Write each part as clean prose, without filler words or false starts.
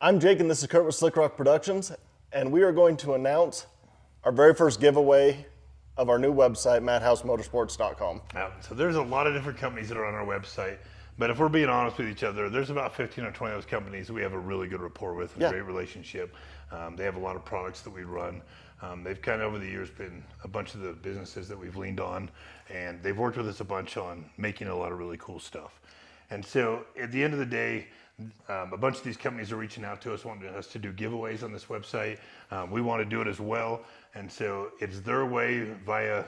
I'm Jake, and this is Kurt with SlikRok Productions, and we are going to announce our very first giveaway of our new website, MadhouseMotorsports.com. So there's a lot of different companies that are on our website, but if we're being honest with each other, there's about 15 or 20 of those companies we have a really good rapport with, a great relationship. They have a lot of products that we run. They've kind of over the years been a bunch of the businesses that we've leaned on, and they've worked with us a bunch on making a lot of really cool stuff. And so at the end of the day, a bunch of these companies are reaching out to us, wanting us to do giveaways on this website. We want to do it as well. And so it's their way via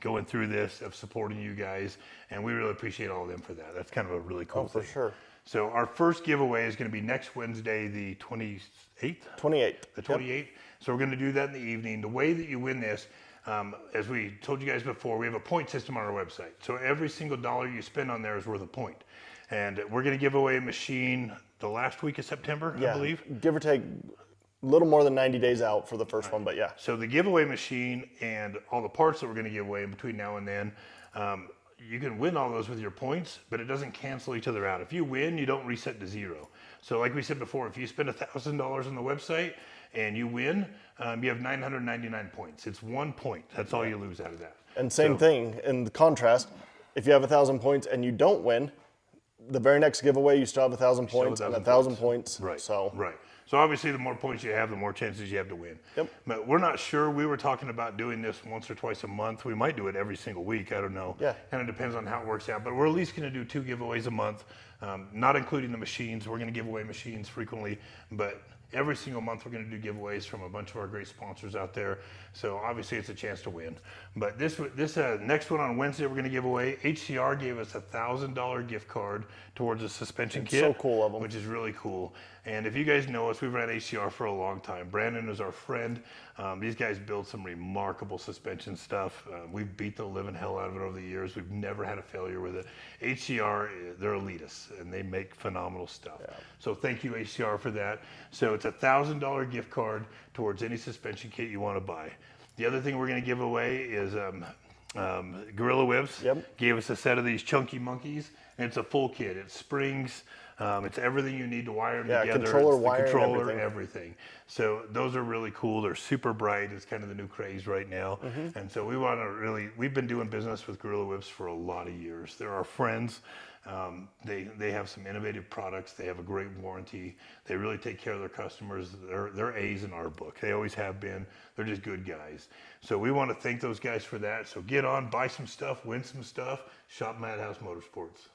going through this of supporting you guys. And we really appreciate all of them for that. That's kind of a really cool thing. For sure. So our first giveaway is going to be next Wednesday, the 28th? 28th. The 28th. So we're going to do that in the evening. The way that you win this, as we told you guys before, we have a point system on our website. So every single dollar you spend on there is worth a point. And we're going to give away a machine the last week of September, I believe. Give or take a little more than 90 days out for the first one, but yeah. So the giveaway machine and all the parts that we're going to give away in between now and then, you can win all those with your points, but it doesn't cancel each other out. If you win, you don't reset to zero. So like we said before, if you spend $1,000 on the website and you win, you have 999 points. It's 1 point. That's all you lose out of that. And same thing, in the contrast, if you have 1,000 points and you don't win, the very next giveaway, you still have 1,000 points and 1,000 points. Right. So Obviously, the more points you have, the more chances you have to win. Yep. But we're not sure. We were talking about doing this once or twice a month. We might do it every single week. I don't know. Yeah. Kind of depends on how it works out. But we're at least going to do 2 giveaways a month, not including the machines. We're going to give away machines frequently, but every single month we're going to do giveaways from a bunch of our great sponsors out there. So obviously it's a chance to win. But this next one on Wednesday we're going to give away. HCR gave us a $1,000 gift card towards a suspension kit. So cool of them. Which is really cool. And if you guys know us, we've ran HCR for a long time. Brandon is our friend. These guys build some remarkable suspension stuff. We've beat the living hell out of it over the years. We've never had a failure with it. HCR, they're elitists, and they make phenomenal stuff. Yeah. So thank you, HCR, for that. So it's a $1,000 gift card towards any suspension kit you want to buy. The other thing we're going to give away is Gorilla Whips gave us a set of these chunky monkeys, and it's a full kit. It's springs, it's everything you need to wire them together. Controller, it's the wiring, controller, everything. So those are really cool. They're super bright. It's kind of the new craze right now. And so we've been doing business with Gorilla Whips for a lot of years. They're our friends. They have some innovative products. They have a great warranty. They really take care of their customers. They're A's in our book. They always have been. They're just good guys. So we want to thank those guys for that. So get on, buy some stuff, win some stuff, shop Madhouse Motorsports.